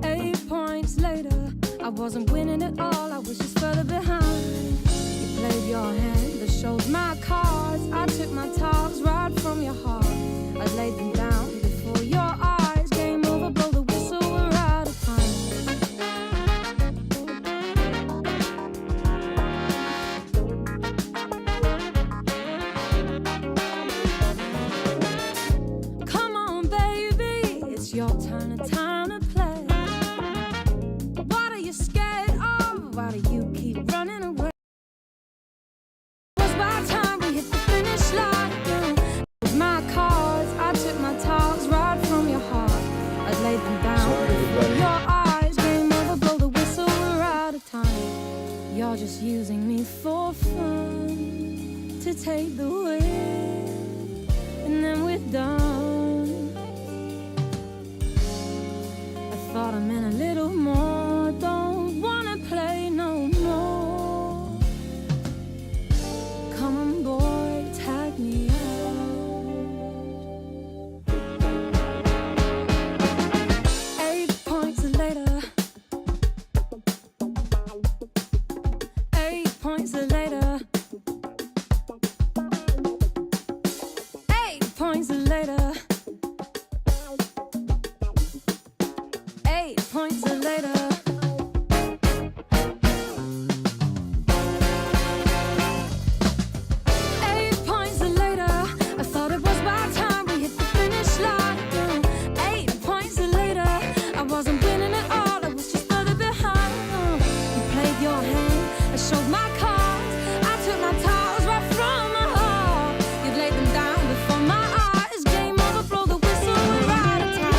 8 points later, I wasn't winning at all, I was just further behind. You played your hand, that showed my cards. I took my talks right from your heart. I laid them down before your eyes. Game over, blow the whistle, we're out of time. Come on, baby, it's your turn, a time to play. What are you scared of? Why do you keep running away? It was by time we hit the finish line. It was my call. just using me for fun, to take the win, and then we're done. I thought I meant a little more, don't wanna play no more. Come on boy, tag me out. 8 points later. 8 points later. 8 points later. 8 points later. 8 points later. I thought it was about time we hit the finish line. 8 points later. I wasn't winning at all, I was just further behind. You played your hand, I showed my cards. I took my towels right from my heart. You'd laid them down before my eyes. Game over, blow the whistle, we're out of time.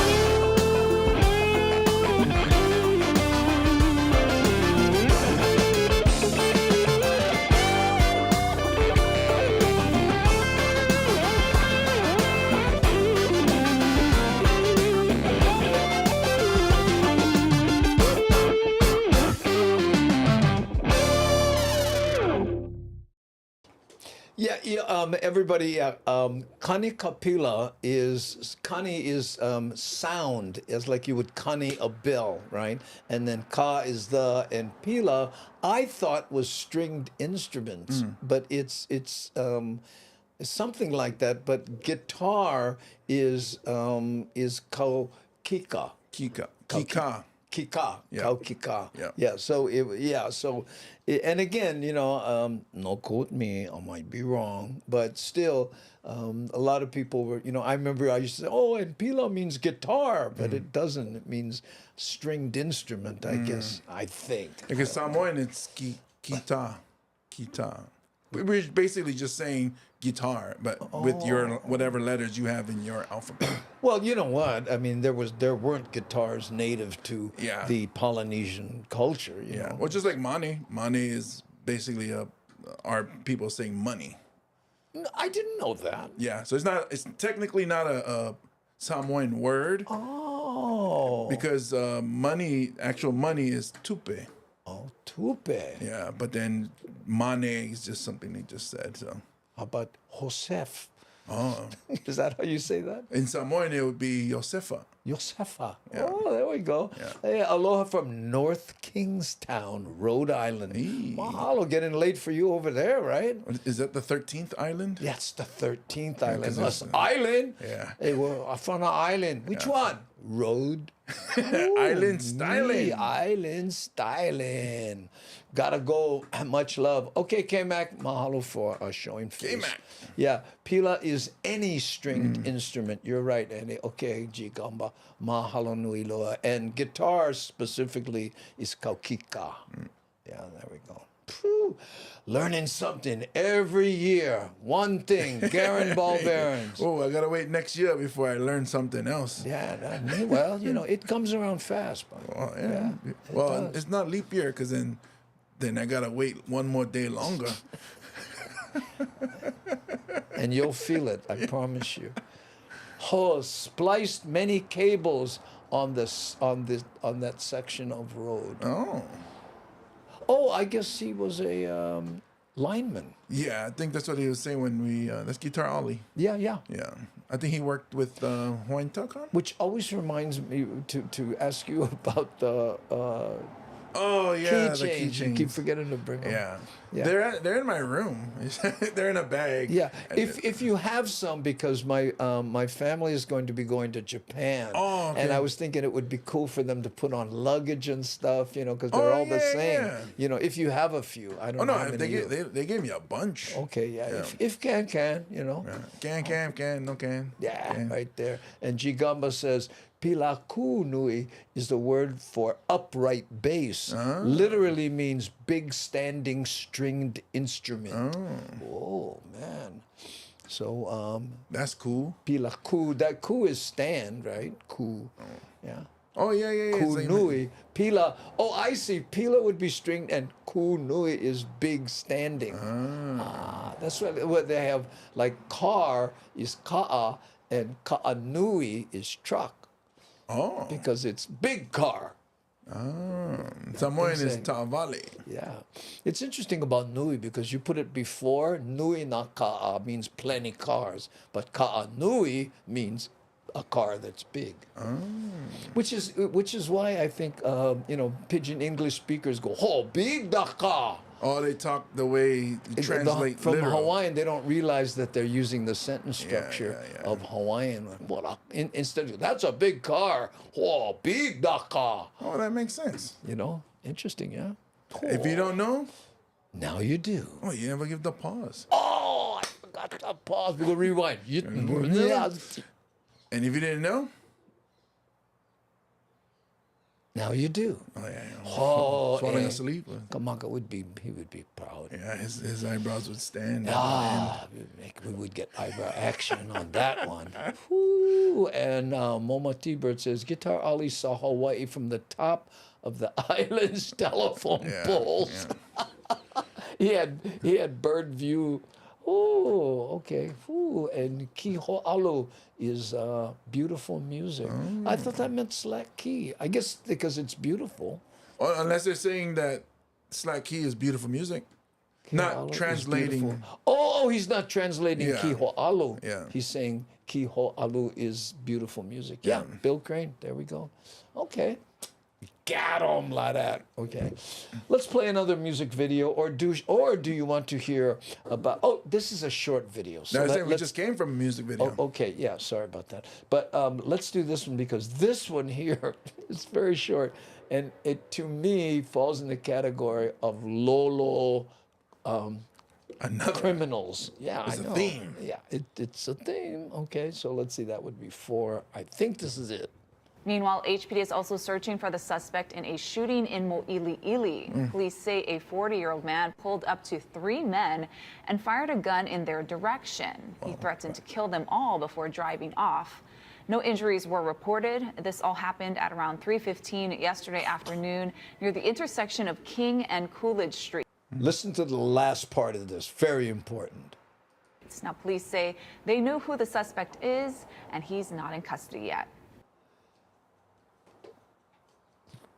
Everybody, kani kapila is, kani is sound, is like you would kani a bell, right? And then ka is the, and pila, I thought was stringed instruments, but it's something like that. But guitar is kau kika. Kika. Kika, Yeah. kau kika. Yeah. So and again, no quote me, I might be wrong, but still, a lot of people were, I remember I used to say, oh, and pila means guitar, but it doesn't. It means stringed instrument, I guess, I think. Because Samoan, it's kita. We're basically just saying guitar, but with your whatever letters you have in your alphabet. Well, you know what? I mean, there weren't guitars native to the Polynesian culture. You know? Well, just like mane. Mane is basically our people saying money. No, I didn't know that. Yeah, so it's technically not a Samoan word. Oh. Because actual money is tupe. Oh, tupe. Yeah, but then mane is just something they just said. So how about Joseph? Oh, is that how you say that? In Samoan, it would be Josefa. Josefa. Yeah. Oh, there we go. Yeah. Hey, aloha from North Kingstown, Rhode Island. Mahalo, getting late for you over there, right? Is that the 13th island? That's the 13th island. 'cause Us it's, island? Yeah. Hey, we're from an island. Which one? Road. Island styling. Island styling. Gotta go. Much love. Okay, K-Mac, mahalo for showing face. K-Mac. Yeah, pila is any stringed instrument. You're right, Andy. Okay, Gamba, mahalo nui loa. And guitar specifically is kaukika. Yeah, there we go. Phew. Learning something every year. One thing, Garen ball bearings. Oh, I gotta wait next year before I learn something else. Yeah, well, it comes around fast. Well, yeah. Well, it's not leap year because then I gotta wait one more day longer. And you'll feel it, I promise you. Oh, spliced many cables on that section of road. Oh, I guess he was a lineman. Yeah, I think that's what he was saying when that's Guitar Ollie. Yeah. Yeah, I think he worked with Hawai'i Telcon. Which always reminds me to ask you about the Oh yeah, the keychains. You keychains. keep forgetting to bring them. Yeah. They're in my room. They're in a bag. Yeah, if you have some, because my family is going to be going to Japan. Oh, okay. And I was thinking it would be cool for them to put on luggage and stuff, because they're all the same. Yeah. If you have a few, I don't know. How many they gave me a bunch. Okay, yeah. If can, Can, no can. Yeah, Can. right there. And Gigamba says, Pilaku nui is the word for upright bass. Literally means big standing stringed instrument. Oh, man. So that's cool. Pilaku. That ku is stand, right? Ku. Yeah. Oh, yeah. Kunui. Pila. Oh, I see. Pila would be string, and kunui is big standing. That's what they have. Like car is ka'a, and ka'anui is truck. Oh. Because it's big car. Samoan is ta'avali. Yeah. It's interesting about nui because you put it before. Nui na ka'a means plenty cars, but ka'anui means a car that's big. Which is why I think Pidgin English speakers go, oh, big da ka. Oh, they talk the way you translate from literal. Hawaiian. They don't realize that they're using the sentence structure of Hawaiian. Instead of that's a big car. Oh, big da ka. Oh, that makes sense. Interesting, yeah. If you don't know, now you do. Oh, you never give the pause. Oh, I forgot to pause. We go rewind. And if you didn't know, now you do. Oh yeah. Falling asleep. Kamaka would be proud. Yeah, his eyebrows would stand. We would get eyebrow action on that one. Woo. And Moma T-Bird says, Guitar Ali saw Hawaii from the top of the island's telephone poles. Yeah. he had bird view. Oh, okay. Ooh, and Kiho'alu is beautiful music. I thought that meant slack key. I guess because it's beautiful. Well, unless they're saying that slack key is beautiful music. Not translating. Oh, he's not translating Kiho'alu. Yeah. He's saying Kiho'alu is beautiful music. Yeah. Bill Crane. There we go. Okay. Got him like that. Okay. Let's play another music video, or do you want to hear about? Oh, this is a short video. So we just came from a music video. Oh, okay. Yeah. Sorry about that. But let's do this one because this one here is very short, and it to me falls in the category of Lolo. Another criminals. Yeah, it's I know. A theme. Yeah, it's a theme. Okay, so let's see. That would be 4. I think this is it. Meanwhile, HPD is also searching for the suspect in a shooting in Mo'iliili. Police say a 40-year-old man pulled up to 3 men and fired a gun in their direction. He threatened to kill them all before driving off. No injuries were reported. This all happened at around 3:15 yesterday afternoon near the intersection of King and Coolidge Street. Listen to the last part of this. Very important. Now, police say they know who the suspect is, and he's not in custody yet.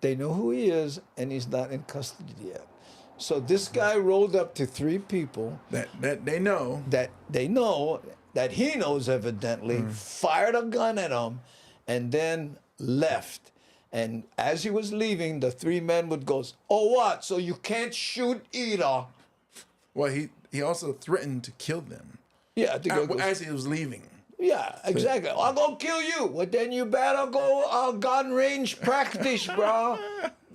They know who he is, and he's not in custody yet. So this guy rolled up to 3 people that they know that he knows evidently, fired a gun at him, and then left. And as he was leaving, the 3 men would go, "Oh, what? So you can't shoot either?" Well, he also threatened to kill them. Yeah, as he was leaving. Yeah, exactly. I'm gonna kill you. Well, then you better go gun range practice, bro.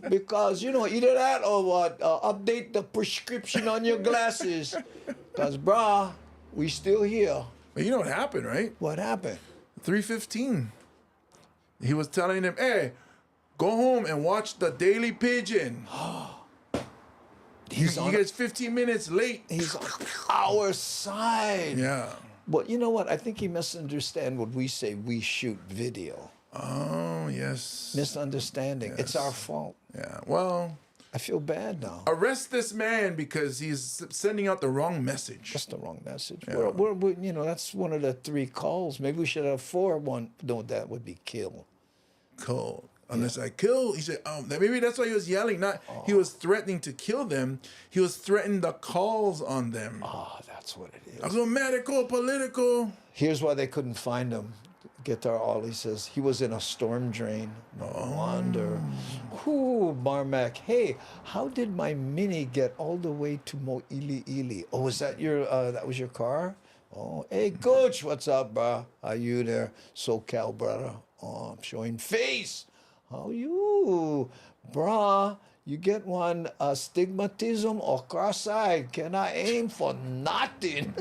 Because, either that or what? Update the prescription on your glasses. Because, bro, we still here. But you know what happened, right? What happened? 3:15. He was telling them, hey, go home and watch the Daily Pidgin. You guys 15 minutes late. He's on our side. Yeah. But you know what? I think he misunderstands what we say. We shoot video. Oh, yes. Misunderstanding. Yes. It's our fault. Yeah. Well, I feel bad now. Arrest this man because he's sending out the wrong message. Just the wrong message. Yeah. We're that's one of the 3 calls. Maybe we should have 4. One. No, that would be kill. Cool. Unless I kill, he said, maybe that's why he was yelling. He was threatening to kill them. He was threatening the calls on them. That's what it is. I go medical, political. Here's why they couldn't find him. Guitar Ollie says he was in a storm drain. No wonder. Ooh, Marmac. Hey, how did my Mini get all the way to Mo'iliili? Oh, was that that was your car? Oh, hey, Coach, what's up, bro? How you there, SoCal brother? Oh, I'm showing face. How you, brah? You get one astigmatism or cross-eyed? Can I aim for nothing?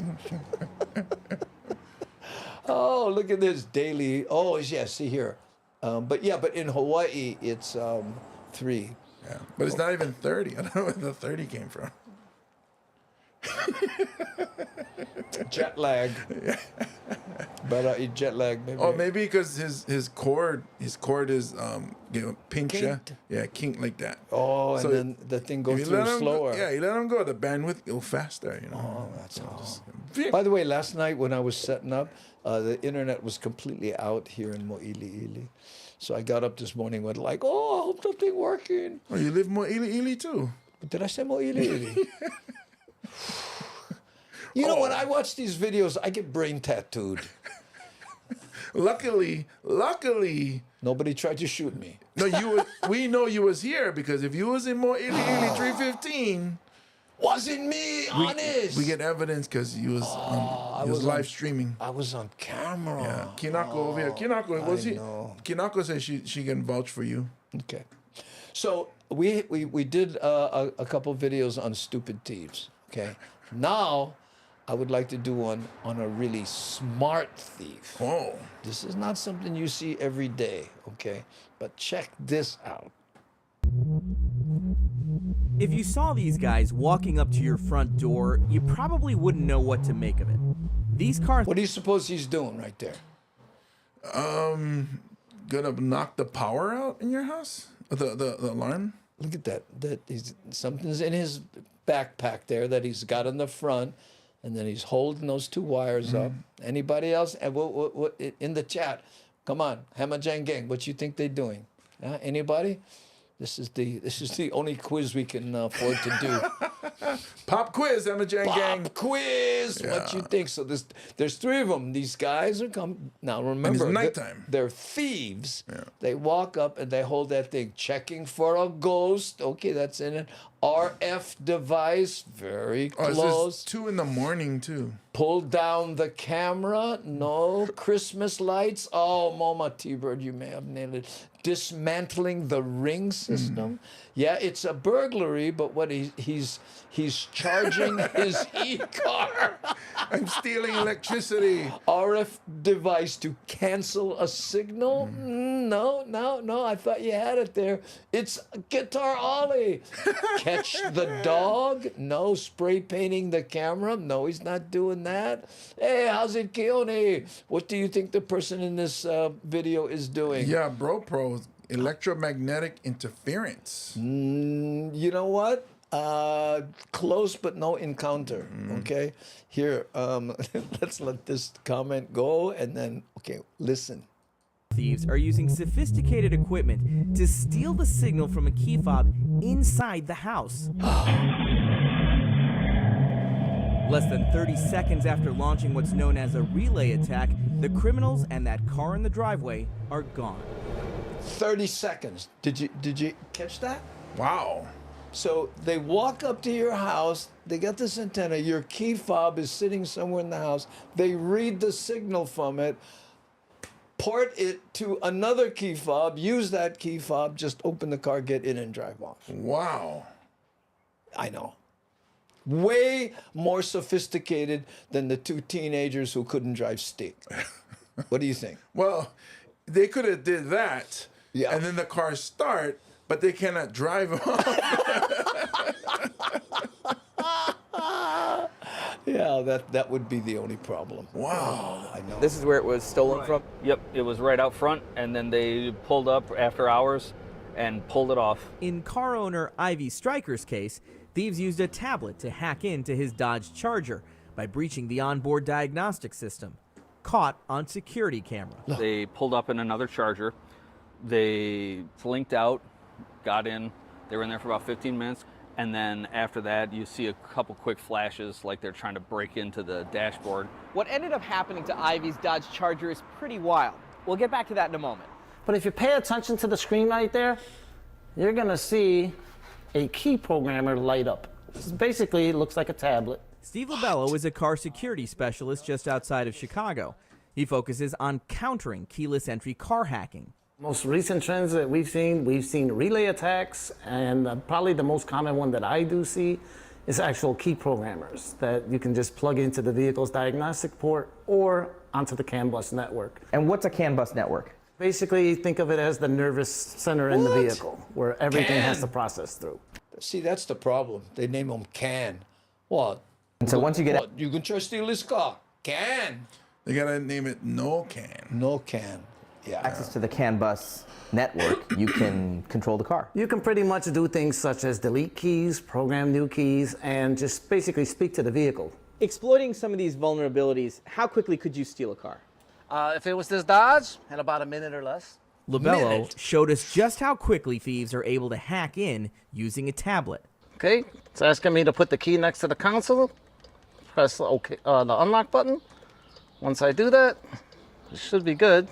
Oh, look at this daily. Oh, yeah, see here. But in Hawaii, it's 3. Yeah, but it's not even 30. I don't know where the 30 came from. Jet lag. Better eat jet lag, maybe. Oh, maybe because his cord is pinched. Yeah, kinked like that. Oh, and So then the thing goes if you let through him slower. Go, yeah, you let him go, the bandwidth go faster. You know. Oh, that's all. By the way, last night when I was setting up, the internet was completely out here in Mo'iliili. So I got up this morning with like, oh, I hope something working. Oh, you live in Mo'iliili too? Did I say Mo'iliili? You know, when I watch these videos, I get brain tattooed. Luckily, nobody tried to shoot me. No, we know you was here because if you was in Mo'iliili 315, wasn't me, honest. We get evidence because you was live streaming. I was on camera. Yeah, Kinako over here. Kinako was he? Kinako said she can vouch for you. Okay, so we did a couple videos on stupid thieves. Okay, now I would like to do one on a really smart thief. Oh, this is not something you see every day. Okay, but check this out. If you saw these guys walking up to your front door, you probably wouldn't know what to make of it. These cars. What do you suppose he's doing right there? Gonna knock the power out in your house? The alarm? Look at that. Something's in his backpack there that he's got in the front, and then he's holding those two wires up. Anybody else? And what in the chat? Come on, Hamajang gang. What you think they're doing? Anybody? This is the only quiz we can afford to do. Pop quiz, Hamajang gang. Pop quiz. Yeah. What you think? So there's three of them. These guys are come now. Remember, it's nighttime. They're thieves. Yeah. They walk up and they hold that thing, checking for a ghost. Okay, that's in it. RF device, very close. 2 a.m. too. Pull down the camera. No Christmas lights. Oh, Mama T-Bird, you may have nailed it. Dismantling the ring system. Yeah, it's a burglary, but what he's charging his e-car. I'm stealing electricity. RF device to cancel a signal? No. I thought you had it there. It's Guitar Ollie. Catch the dog? No. Spray painting the camera? No, he's not doing that. Hey, how's it, Keone? What do you think the person in this video is doing? Yeah, Pro. Electromagnetic interference. You know what? Close but no encounter. Okay, here, let's let this comment go, and then listen. Thieves are using sophisticated equipment to steal the signal from a key fob inside the house. Less than 30 seconds after launching what's known as a relay attack, the criminals and that car in the driveway are gone. 30 seconds. Did you catch that? Wow. So they walk up to your house, they got this antenna, your key fob is sitting somewhere in the house, they read the signal from it, port it to another key fob, use that key fob, just open the car, get in and drive off. Wow. I know. Way more sophisticated than the two teenagers who couldn't drive stick. What do you think? Well, they could have did that, yeah, and then the car start, but they cannot drive off. Yeah, that would be the only problem. Wow. I know. This is where it was stolen from? Yep, it was right out front, and then they pulled up after hours and pulled it off. In car owner Ivy Stryker's case, thieves used a tablet to hack into his Dodge Charger by breaching the onboard diagnostic system. Caught on security camera. They pulled up in another Charger. They flinked out, got in. They were in there for about 15 minutes. And then after that, you see a couple quick flashes like they're trying to break into the dashboard. What ended up happening to Ivy's Dodge Charger is pretty wild. We'll get back to that in a moment. But if you pay attention to the screen right there, you're going to see a key programmer light up. Basically, it looks like a tablet. Steve Labello is a car security specialist just outside of Chicago. He focuses on countering keyless entry car hacking. Most recent trends that we've seen relay attacks, and probably the most common one that I do see is actual key programmers that you can just plug into the vehicle's diagnostic port or onto the CAN bus network. And what's a CAN bus network? Basically, think of it as the nervous center in the vehicle, where everything has to process through. See, that's the problem. They name them CAN. What? And so once you get What, you can try to steal his car. Can. They gotta name it No Can. No Can. Yeah. access to the CAN bus network, you can control the car. You can pretty much do things such as delete keys, program new keys, and just basically speak to the vehicle. Exploiting some of these vulnerabilities, how quickly could you steal a car? If it was this Dodge, in about a minute or less. Labello showed us just how quickly thieves are able to hack in using a tablet. Okay, it's asking me to put the key next to the console. Press OK, the unlock button. Once I do that, it should be good.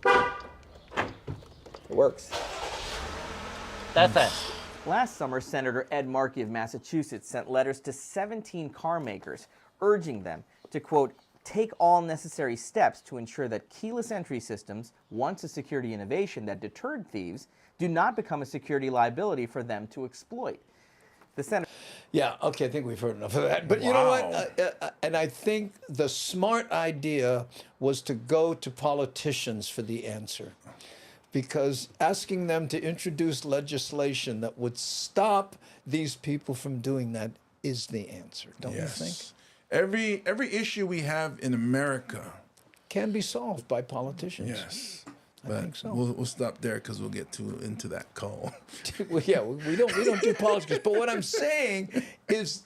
It works. That fast. Last summer, Senator Ed Markey of Massachusetts sent letters to 17 car makers urging them to, quote, take all necessary steps to ensure that keyless entry systems, once a security innovation that deterred thieves, do not become a security liability for them to exploit. The Senator... Yeah, okay, I think we've heard enough of that. But you know what? And I think the smart idea was to go to politicians for the answer. Because asking them to introduce legislation that would stop these people from doing that is the answer, don't you think? Every issue we have in America can be solved by politicians. Yes. I But think so. we'll stop there because we'll get into that call. Well, yeah, we don't do politics. But what I'm saying is,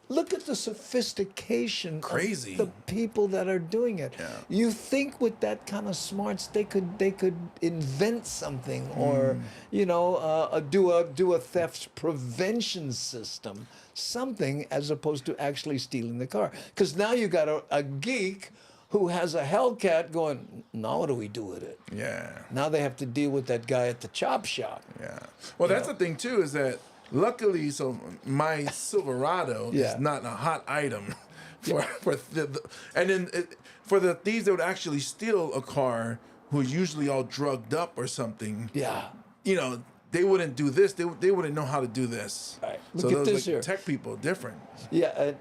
look at the sophistication Crazy. of the people that are doing it. Yeah. You think with that kind of smarts they could invent something or you know do a theft prevention system, something as opposed to actually stealing the car. Because now you got a geek who has a Hellcat going, now what do we do with it? Yeah. Now they have to deal with that guy at the chop shop. Yeah. Well, that's the thing too, is that luckily, so my Silverado is not a hot item for the thieves that would actually steal a car who's usually all drugged up or something. Yeah. You know, they wouldn't do this. They wouldn't know how to do this. Right. So Look at those this like here. tech people different. Yeah,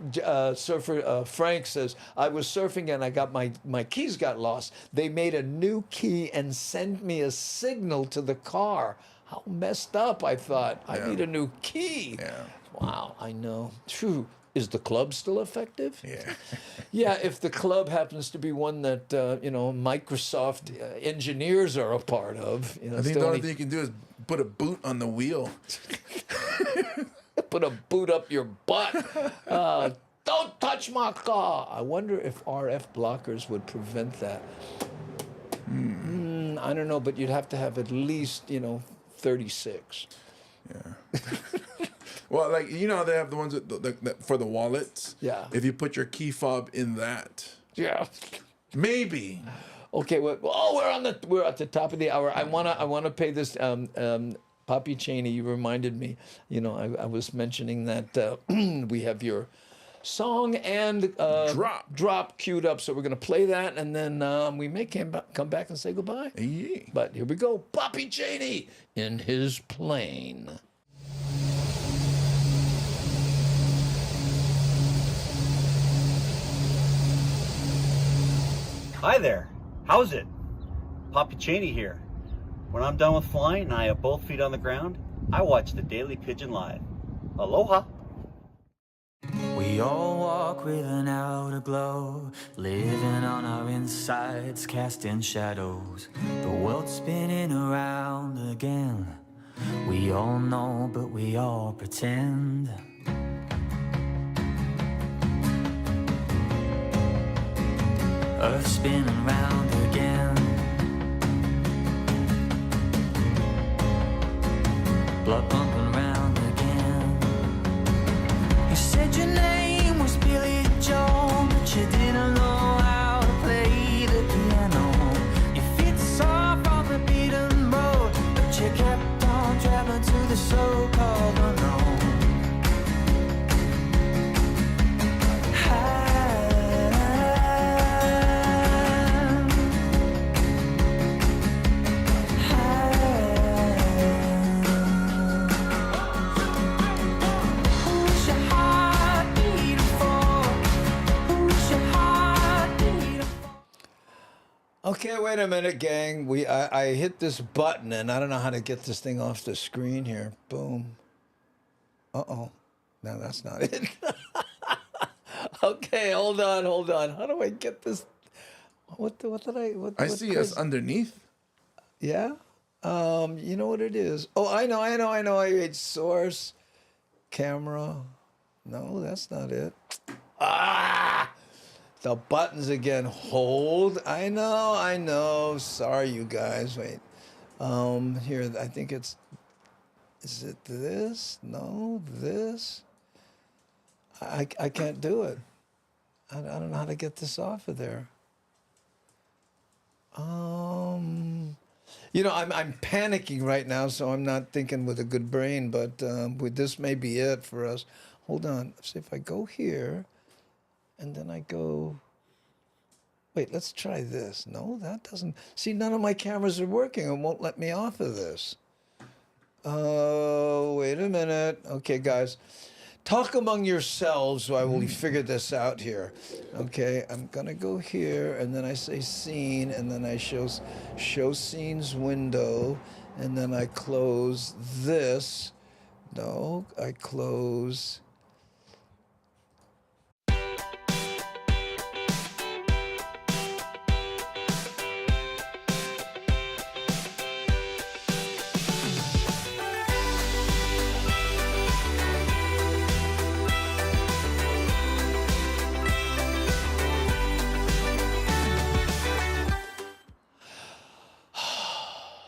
surfer Frank says, I was surfing and I got my keys got lost. They made a new key and sent me a signal to the car. How messed up, I thought. I need a new key. Yeah. Wow, I know. True. Is the club still effective? Yeah. Yeah, if the club happens to be one that, you know, Microsoft engineers are a part of. You know, I think the only thing you can do is put a boot on the wheel. Put a boot up your butt. Don't touch my car. I wonder if RF blockers would prevent that. I don't know, but you'd have to have at least, you know, 36. Yeah. Well, like, you know, they have the ones that for the wallets. Yeah. If you put your key fob in that. Yeah. Maybe. Okay. Well, we're at the top of the hour. I wanna pay this. Poppy Cheney, you reminded me. You know, I was mentioning that we have your song and drop queued up, so we're gonna play that, and then we may come back and say goodbye. Yeah. But here we go, Poppy Cheney in his plane. Hi there, how's it? Poppy Cheney here. When I'm done with flying and I have both feet on the ground, I watch the Daily Pigeon live. Aloha! We all walk with an outer glow, living on our insides, casting shadows. The world's spinning around again. We all know, but we all pretend. Earth spinning round again. Blood pumping round again. You said your name was Billy Joel, but you didn't know how to play the piano. Your feet soft on the beaten road, but you kept on traveling to the so-called unknown. Okay, wait a minute, gang. I hit this button, and I don't know how to get this thing off the screen here. Boom. Uh-oh. No, that's not it. Okay, hold on. How do I get this? What did I? I see us underneath. Yeah. You know what it is? Oh, I know. It's source, camera. No, that's not it. The buttons again. Hold. I know. Sorry, you guys. Wait. Here, I think it's. Is it this? No, this. I can't do it. I don't know how to get this off of there. You know, I'm panicking right now, so I'm not thinking with a good brain, but this may be it for us. Hold on. See if I go here, and then I go. Wait, let's try this. No, that doesn't. See, none of my cameras are working and won't let me off of this. Oh, wait a minute. Okay, guys. Talk among yourselves while we figure this out here. Okay, I'm gonna go here, and then I say scene, and then I show scenes window, and then I close this. No, I close.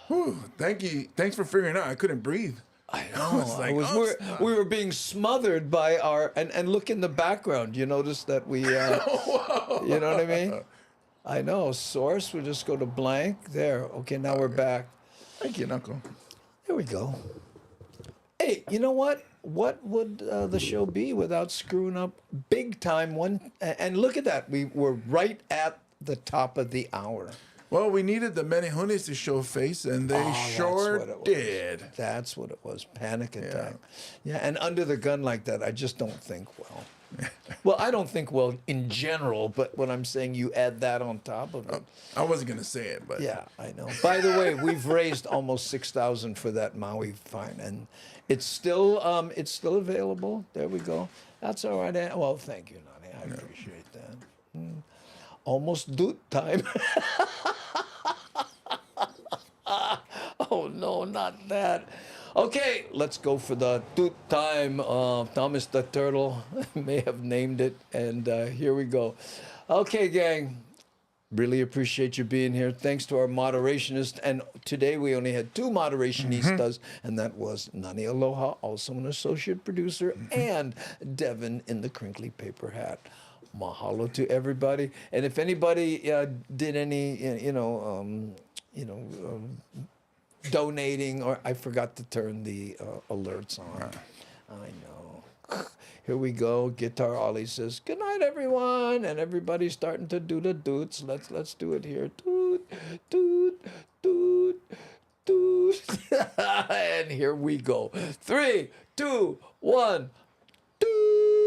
Whew, thank you. Thanks for figuring out. I couldn't breathe. I know. We were being smothered by our and look in the background. You notice that we, you know what I mean? I know. Source. We just go to blank. There. Okay. Now we're back. Thank you, Knuckle. There we go. Hey, you know what? What would the show be without screwing up big time? And look at that. We were right at the top of the hour. Well, we needed the Menehunes to show face, and they sure did. That's what it was. Panic attack. Yeah, and under the gun like that, I just don't think well. Well, I don't think well in general, but when I'm saying you add that on top of it. I wasn't going to say it, but. Yeah, I know. By the way, we've raised almost $6,000 for that Maui fine, and it's still available. There we go. That's all right. Well, thank you, Nani. I appreciate that. Almost doot time. Oh, no, not that. Okay, let's go for the doot time. Thomas the Turtle may have named it, and here we go. Okay, gang. Really appreciate you being here. Thanks to our moderationist. And today we only had two moderationistas, and that was Nani Aloha, also an associate producer, and Devin in the crinkly paper hat. Mahalo to everybody. And if anybody did any, donating, or I forgot to turn the alerts on. I know. Here we go. Guitar Ollie says, "Good night, everyone," and everybody's starting to do the doots. Let's do it here. Doot, doot, doot, doot. And here we go. 3, 2, 1.